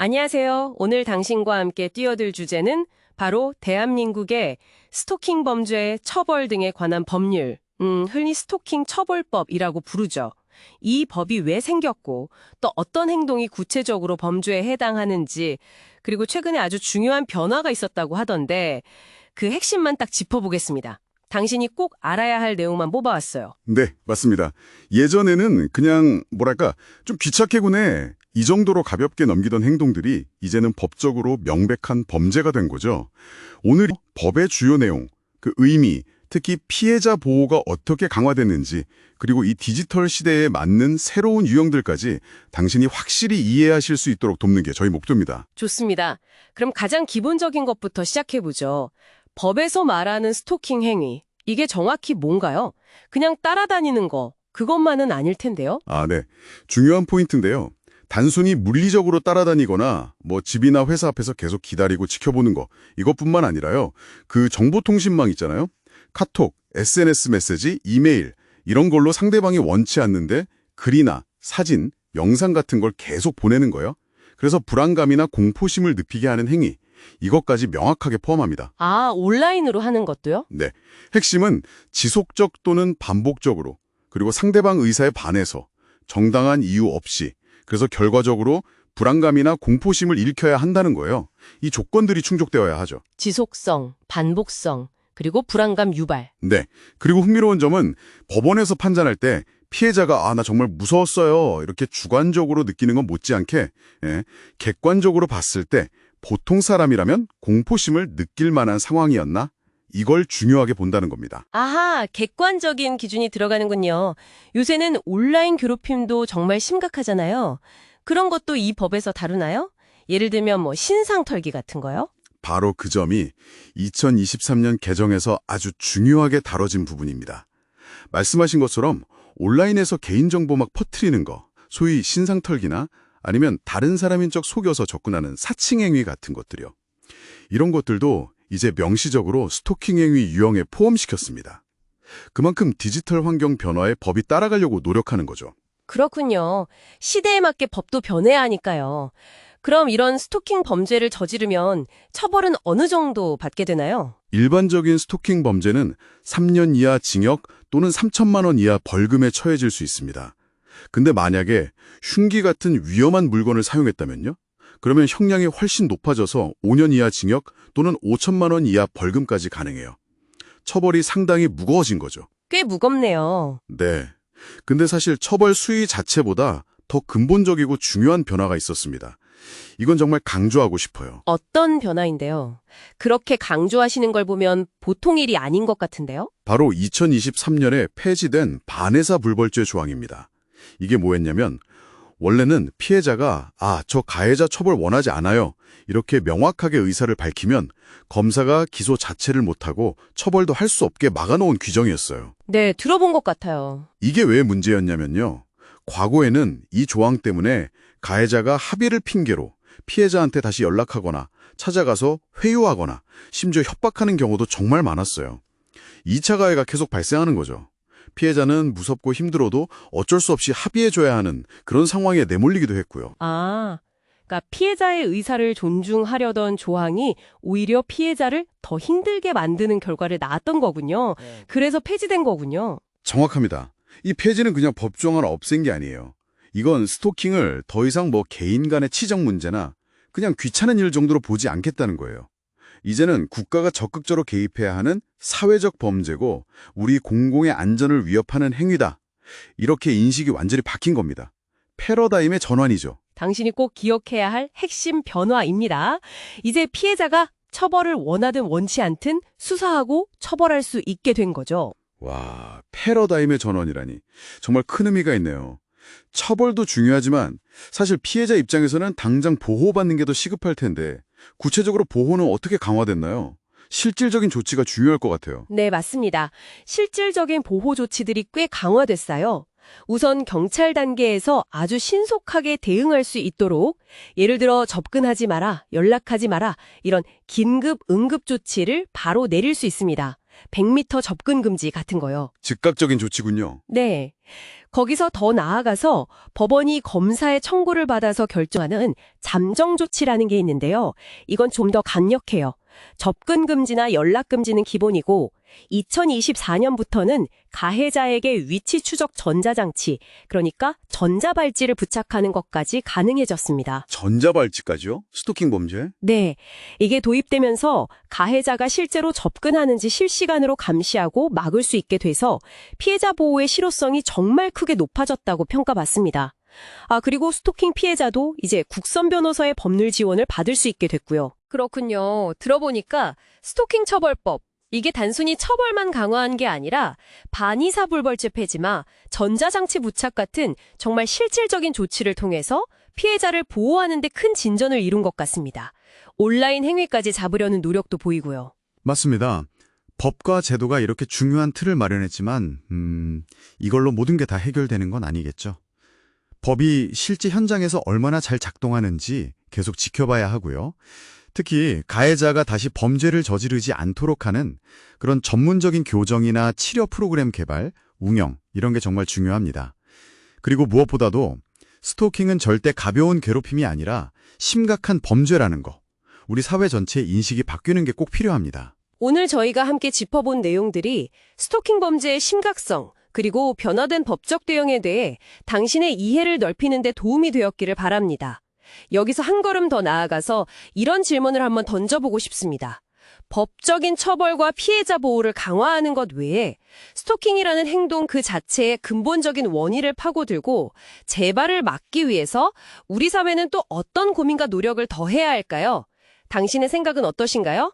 안녕하세요. 오늘 당신과 함께 뛰어들 주제는 바로 대한민국의 스토킹 범죄 처벌 등에 관한 법률, 흔히 스토킹 처벌법이라고 부르죠. 이 법이 왜 생겼고 또 어떤 행동이 구체적으로 범죄에 해당하는지, 그리고 최근에 아주 중요한 변화가 있었다고 하던데 그 핵심만 딱 짚어보겠습니다. 당신이 꼭 알아야 할 내용만 뽑아왔어요. 네, 맞습니다. 예전에는 그냥 좀 귀찮게군 해. 이 정도로 가볍게 넘기던 행동들이 이제는 법적으로 명백한 범죄가 된 거죠. 오늘 법의 주요 내용, 그 의미, 특히 피해자 보호가 어떻게 강화됐는지, 그리고 이 디지털 시대에 맞는 새로운 유형들까지 당신이 확실히 이해하실 수 있도록 돕는 게 저희 목표입니다. 좋습니다. 그럼 가장 기본적인 것부터 시작해보죠. 법에서 말하는 스토킹 행위, 이게 정확히 뭔가요? 그냥 따라다니는 거, 그것만은 아닐 텐데요? 네. 중요한 포인트인데요. 단순히 물리적으로 따라다니거나 집이나 회사 앞에서 계속 기다리고 지켜보는 거, 이것뿐만 아니라요. 그 정보통신망 있잖아요. 카톡, SNS 메시지, 이메일 이런 걸로 상대방이 원치 않는데 글이나 사진, 영상 같은 걸 계속 보내는 거예요. 그래서 불안감이나 공포심을 느끼게 하는 행위, 이것까지 명확하게 포함합니다. 온라인으로 하는 것도요? 네. 핵심은 지속적 또는 반복적으로, 그리고 상대방 의사에 반해서 정당한 이유 없이, 그래서 결과적으로 불안감이나 공포심을 일으켜야 한다는 거예요. 이 조건들이 충족되어야 하죠. 지속성, 반복성, 그리고 불안감 유발. 네. 그리고 흥미로운 점은 법원에서 판단할 때 피해자가 나 정말 무서웠어요 이렇게 주관적으로 느끼는 건 못지않게 객관적으로 봤을 때 보통 사람이라면 공포심을 느낄 만한 상황이었나? 이걸 중요하게 본다는 겁니다. 객관적인 기준이 들어가는군요. 요새는 온라인 괴롭힘도 정말 심각하잖아요. 그런 것도 이 법에서 다루나요? 예를 들면 신상 털기 같은 거요? 바로 그 점이 2023년 개정에서 아주 중요하게 다뤄진 부분입니다. 말씀하신 것처럼 온라인에서 개인정보 막 퍼뜨리는 거, 소위 신상 털기나 아니면 다른 사람인 척 속여서 접근하는 사칭 행위 같은 것들이요. 이런 것들도 이제 명시적으로 스토킹 행위 유형에 포함시켰습니다. 그만큼 디지털 환경 변화에 법이 따라가려고 노력하는 거죠. 그렇군요. 시대에 맞게 법도 변해야 하니까요. 그럼 이런 스토킹 범죄를 저지르면 처벌은 어느 정도 받게 되나요? 일반적인 스토킹 범죄는 3년 이하 징역 또는 3천만 원 이하 벌금에 처해질 수 있습니다. 근데 만약에 흉기 같은 위험한 물건을 사용했다면요? 그러면 형량이 훨씬 높아져서 5년 이하 징역 또는 5천만 원 이하 벌금까지 가능해요. 처벌이 상당히 무거워진 거죠. 꽤 무겁네요. 네. 근데 사실 처벌 수위 자체보다 더 근본적이고 중요한 변화가 있었습니다. 이건 정말 강조하고 싶어요. 어떤 변화인데요? 그렇게 강조하시는 걸 보면 보통 일이 아닌 것 같은데요? 바로 2023년에 폐지된 반의사 불벌죄 조항입니다. 이게 뭐였냐면 원래는 피해자가 저 가해자 처벌 원하지 않아요 이렇게 명확하게 의사를 밝히면 검사가 기소 자체를 못하고 처벌도 할 수 없게 막아놓은 규정이었어요. 네, 들어본 것 같아요. 이게 왜 문제였냐면요. 과거에는 이 조항 때문에 가해자가 합의를 핑계로 피해자한테 다시 연락하거나 찾아가서 회유하거나 심지어 협박하는 경우도 정말 많았어요. 2차 가해가 계속 발생하는 거죠. 피해자는 무섭고 힘들어도 어쩔 수 없이 합의해줘야 하는 그런 상황에 내몰리기도 했고요. 그러니까 피해자의 의사를 존중하려던 조항이 오히려 피해자를 더 힘들게 만드는 결과를 낳았던 거군요. 그래서 폐지된 거군요. 정확합니다. 이 폐지는 그냥 법조 하나 없앤 게 아니에요. 이건 스토킹을 더 이상 개인 간의 치적 문제나 그냥 귀찮은 일 정도로 보지 않겠다는 거예요. 이제는 국가가 적극적으로 개입해야 하는 사회적 범죄고 우리 공공의 안전을 위협하는 행위다. 이렇게 인식이 완전히 바뀐 겁니다. 패러다임의 전환이죠. 당신이 꼭 기억해야 할 핵심 변화입니다. 이제 피해자가 처벌을 원하든 원치 않든 수사하고 처벌할 수 있게 된 거죠. 와, 패러다임의 전환이라니. 정말 큰 의미가 있네요. 처벌도 중요하지만 사실 피해자 입장에서는 당장 보호받는 게 더 시급할 텐데 구체적으로 보호는 어떻게 강화됐나요? 실질적인 조치가 중요할 것 같아요. 네, 맞습니다. 실질적인 보호 조치들이 꽤 강화됐어요. 우선 경찰 단계에서 아주 신속하게 대응할 수 있도록 예를 들어 접근하지 마라, 연락하지 마라 이런 긴급 응급 조치를 바로 내릴 수 있습니다. 100m 접근 금지 같은 거요. 즉각적인 조치군요. 네. 거기서 더 나아가서 법원이 검사의 청구를 받아서 결정하는 잠정 조치라는 게 있는데요. 이건 좀 더 강력해요. 접근 금지나 연락 금지는 기본이고 2024년부터는 가해자에게 위치 추적 전자장치, 그러니까 전자발찌를 부착하는 것까지 가능해졌습니다. 전자발찌까지요? 스토킹 범죄? 네, 이게 도입되면서 가해자가 실제로 접근하는지 실시간으로 감시하고 막을 수 있게 돼서 피해자 보호의 실효성이 정말 크게 높아졌다고 평가받습니다. 그리고 스토킹 피해자도 이제 국선 변호사의 법률 지원을 받을 수 있게 됐고요. 그렇군요. 들어보니까 스토킹 처벌법, 이게 단순히 처벌만 강화한 게 아니라 반의사불벌죄 폐지마, 전자장치 부착 같은 정말 실질적인 조치를 통해서 피해자를 보호하는 데 큰 진전을 이룬 것 같습니다. 온라인 행위까지 잡으려는 노력도 보이고요. 맞습니다. 법과 제도가 이렇게 중요한 틀을 마련했지만 이걸로 모든 게 다 해결되는 건 아니겠죠. 법이 실제 현장에서 얼마나 잘 작동하는지 계속 지켜봐야 하고요. 특히 가해자가 다시 범죄를 저지르지 않도록 하는 그런 전문적인 교정이나 치료 프로그램 개발, 운영 이런 게 정말 중요합니다. 그리고 무엇보다도 스토킹은 절대 가벼운 괴롭힘이 아니라 심각한 범죄라는 거. 우리 사회 전체의 인식이 바뀌는 게 꼭 필요합니다. 오늘 저희가 함께 짚어본 내용들이 스토킹 범죄의 심각성, 그리고 변화된 법적 대응에 대해 당신의 이해를 넓히는 데 도움이 되었기를 바랍니다. 여기서 한 걸음 더 나아가서 이런 질문을 한번 던져보고 싶습니다. 법적인 처벌과 피해자 보호를 강화하는 것 외에 스토킹이라는 행동 그 자체의 근본적인 원인을 파고들고 재발을 막기 위해서 우리 사회는 또 어떤 고민과 노력을 더 해야 할까요? 당신의 생각은 어떠신가요?